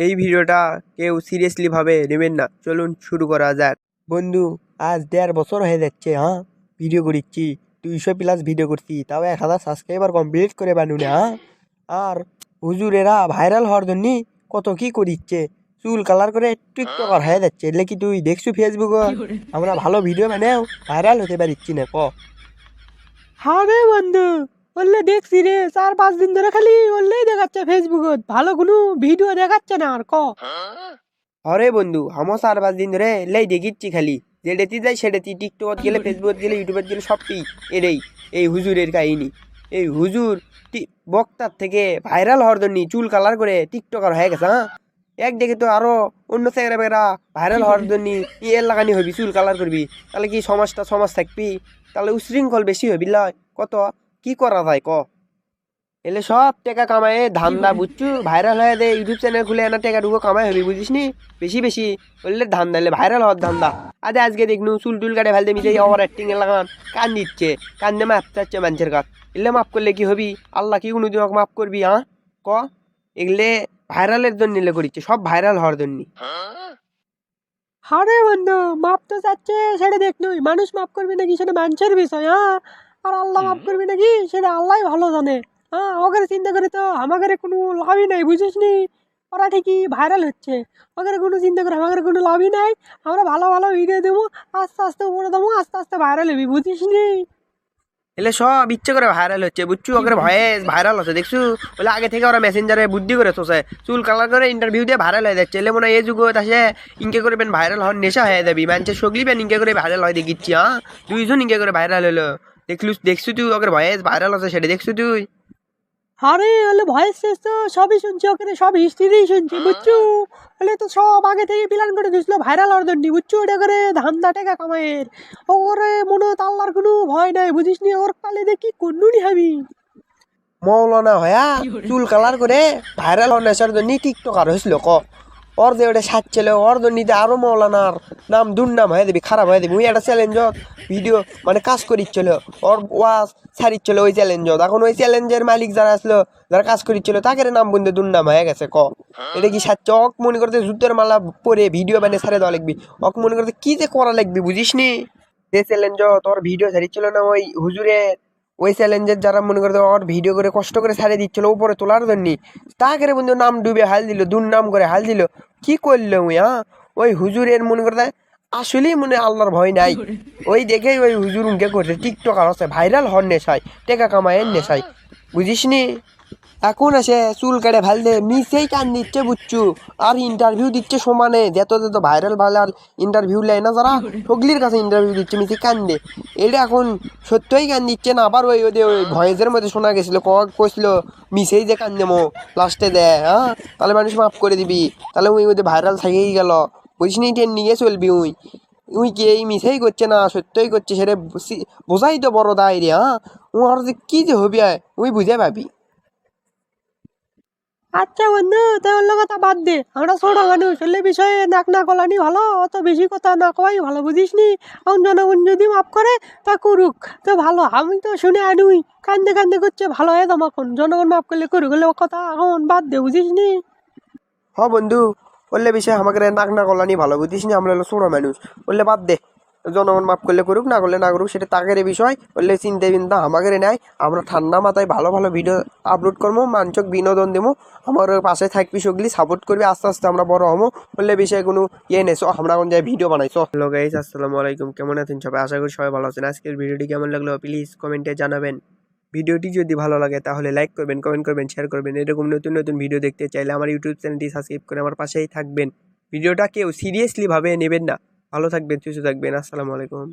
এই ভিডিওটা কেউ সিরিয়াসলি ভাবে নেবেন না। চলুন শুরু করা যাক। বন্ধু, আজ 1.5 বছর হয়ে যাচ্ছে ভিডিও করিচ্ছি, 200+ ভিডিও করছি, তাও 1000 সাবস্ক্রাইবার কমপ্লিট করে বানুনে আর হুজুরেরা ভাইরাল হওয়ার জন্য কত কি করিচ্ছে, চুল কালার করে টিকটকার হয়ে যাচ্ছে। এলে কি তুই দেখছু ফেসবুকে আমরা ভালো ভিডিও বানাও ভাইরাল হতে পারিচ্ছি না? হ্যাঁ রে বন্ধু, বললে দেখছি রে 4-5 দিন ধরে খালি বললেই দেখাচ্ছে ফেসবুকত, ভালো কোনো ভিডিও দেখাচ্ছে না আর আরে বন্ধু, আমার 4-5 দিন ধরে লেই দেখিচ্ছি খালি, যেটাতে যাই সেটাতে, টিকটকত গেলে, ফেসবুকত গেলে, ইউটিউবত গেলে, সবটি এই হুজুরের কাহিনী। এই হুজুর বক্তার থেকে ভাইরাল হওয়ার জন্য চুল কালার করে টিকটকার হয়ে গেছে। এক দেখে তো আরো অন্য ছেলেরা বেরা ভাইরাল হওয়ার জন্য ইয়ের লাগানি হবি, চুল কালার করবি, তাহলে কি সমাজ থাকবি? তাহলে উশৃঙ্খল বেশি হবি লয়। কত কি করা যায় এলে সব টাকা কামায় ধান্দা, বুঝছু? ভাইরাল হয়ে দে, ইউটিউব চ্যানেল খুলে এনা টাকা ঢুকো কামাই হবি, বুঝিস নি? বেশি বেশি বললে ধান্দা, এলে ভাইরাল হওয়ার ধান্দা। আজকে দেখনু চুল টুল কাটে ফেলতে মিশে ওভার অ্যাক্টিং এ লাগান, কান দিচ্ছে, কান্দে মাপ চাচ্ছে মানুষের কাছ। এলে মাফ করলে কি হবি? আল্লাহ কি কোনোদিন মাফ করবি? ক এগুলে ভাইরালের জন্য এলে করিচ্ছে, সব ভাইরাল হওয়ার জন্য। হ্যাঁ রে বন্ধু, মাপ তো চাচ্ছে সেটা দেখ নই, মানুষ মাফ করবি নাকি সেটা মানুষের বিষয়। আর আল্লাহ মাফ করবি নাকি সেটা আল্লাহ ভালো জানে। ওদের চিন্তা করে তো আমাদের কোনো লাভই নাই, বুঝিস নি? ওরা ঠিকই ভাইরাল হচ্ছে, ওদের কোনো চিন্তা করে আমাদের কোনো লাভই নাই। আমরা ভালো ভালো ভিডিও দেবো, আস্তে আস্তে উপরে দেবো, আস্তে আস্তে ভাইরাল হবি, বুঝিস নি? এলে সব ইচ্ছে করে ভাইরাল হচ্ছে, বুঝছু? ওকে ভয়ে ভাইরাল হচ্ছে, দেখছু? বলে আগে থেকে ওরা মেসেঞ্জারে বুদ্ধি করে তোছে, চুল কালার করে ইন্টারভিউ দিয়ে ভাইরাল হয়ে যাচ্ছে। এলে মনে হয় এই যুগ আসে ইনকে করবেন ভাইরাল হওয়ার নেশা হয়ে যাবি, মানুষের সগলিবেন ইনকে করে ভাইরাল হয় দেখিচ্ছি। দুইজন ইনকে করে ভাইরাল হলো, দেখছু তুই? ওকে ভয়ে ভাইরাল হচ্ছে সেটা দেখছু তুই? আরে হলে ভয়েস শেষ তো সবই শুনছি, ওখানে সব হিস্ট্রি শুনছি, বুঝছো? হলে তো সব আগে থেকে প্ল্যান করে দিয়েছিল ভাইরাল হওয়ার জন্য, বুঝছো? ওটা করে ধান্দা টাকা কামায়ের। ওরে মনে হয় আল্লাহর কোনো ভয় নাই, বুঝিস নি? ওর কালে দেখি কোনুনি হাবি মৌলানা হয়া চুল কালার করে ভাইরাল হওয়ার নেশার জন্য টিকটকার হয়েছিল ওর যে ওটা সাজছিল, ওর জন্য আরো মৌলানার নাম দুর্নাম হয়ে দেবি, খারাপ হয়ে দেবি। ওই একটা চ্যালেঞ্জত ভিডিও মানে কাজ করিচ্ছিল, ওর ওয়াজ ছাড়িচ্ছিল ওই চ্যালেঞ্জত। এখন ওই চ্যালেঞ্জের মালিক যারা আসলো, যারা কাজ করিচ্ছিল, তাকে নাম বন্ধু দুর্নাম হয়ে গেছে। এটা কি সাচ্ছ? অক মনে করতে জুতের মালা পরে ভিডিও বানিয়ে ছাড়ে দেওয়া লাগবি, অক মনে করতে কি যে করা লাগবি, বুঝিস নি? যে চ্যালেঞ্জত তোর ভিডিও ছাড়িচ্ছিল না ওই হুজুরের, ওই চ্যালেঞ্জের যারা মনে করতে ওর ভিডিও করে কষ্ট করে ছাড়িয়ে দিচ্ছিল উপরে তোলার জন্য, তাকে বন্ধু নাম ডুবে হাল দিল, দুর্নাম করে হাল দিল। কি করলো ওই হুজুরের মনে করতে আসলেই মনে আল্লাহর ভয় নাই। ওই দেখেই ওই হুজুর উনকে করছে টিকটকার হচ্ছে, ভাইরাল হওয়ার নেশায়, টেকা কামায়ের নেশায়, বুঝিস নি? এখন আসে চুল কেটে ফেল দে, মিসেই কান দিচ্ছে, বুঝছু? আর ইন্টারভিউ দিচ্ছে সমানে, যেত ভাইরাল ভাইরাল ইন্টারভিউ লেয় না যারা, সগলির কাছে ইন্টারভিউ দিচ্ছে, মিসে কান দে। এটা এখন সত্যই কান দিচ্ছে না, আবার ওই ওদের ওই ভয়েসের মধ্যে শোনা গেছিল, কইছিল মিসেই যে কান দেবো লাস্টে দেয়, তাহলে মানুষ মাফ করে দিবি, তাহলে ওই ওদের ভাইরাল থাকেই গেল, বুঝিস নি? টেন নিয়ে চলবি উই উই কি এই মিসেই করছে না সত্যই করছে, সেটা বোঝাই তো বড় দায় রে। ও আর যে কি যে হবি উই বুঝে পাবি। আচ্ছা বন্ধু, তাই অন্য কথা বাদ দে, আমরা ছোট মানুষ হলে বিষয়ে নাক না গলানি ভালো, অত বেশি কথা না কওয়াই ভালো, বুঝিস নি? এখন জনগণ যদি মাফ করে তা করুক, তো ভালো। আমি তো শুনে আনুই কান্দে কান্দে করছে, ভালো হয়ে দাম, এখন জনগণ মাফ করলে করুক, হলে ও কথা এখন বাদ দে, বুঝিস নি? বন্ধু, বললে বিষয় আমাকে নাক না গলানি ভালো, বুঝিস নি? আমরা হলো ছোট মানুষ, বললে বাদ দে, জনগণ মাফ করলে করুক, না করলে না করুক, সেটা তাগের বিষয়। বললে চিন্তা বিন্তা আমাদের নেয়, আমরা ঠান্ডা মাথায় ভালো ভালো ভিডিও আপলোড করবো, মানুষক বিনোদন দেবো, আমার পাশে থাকবি, সগলি সাপোর্ট করবি, আস্তে আস্তে আমরা বড় হবো। বললে বিষয়ে কোনো ইয়ে নেই, আমরা এখন যাই ভিডিও বানাইছো। হ্যালো গাইস, আসসালামু আলাইকুম, কেমন আছেন সবাই? আশা করি সবাই ভালো আছেন। আজকের ভিডিওটি কেমন লাগলো প্লিজ কমেন্টে জানাবেন। ভিডিওটি যদি ভালো লাগে তাহলে লাইক করবেন, কমেন্ট করবেন, শেয়ার করবেন। এরকম নতুন নতুন ভিডিও দেখতে চাইলে আমার ইউটিউব চ্যানেলটি সাবস্ক্রাইব করে আমার পাশেই থাকবেন। ভিডিওটা কেউ সিরিয়াসলি ভাবে নেবেন না। ভালো থাকবেন, সুস্থ থাকবেন। আসসালামু আলাইকুম।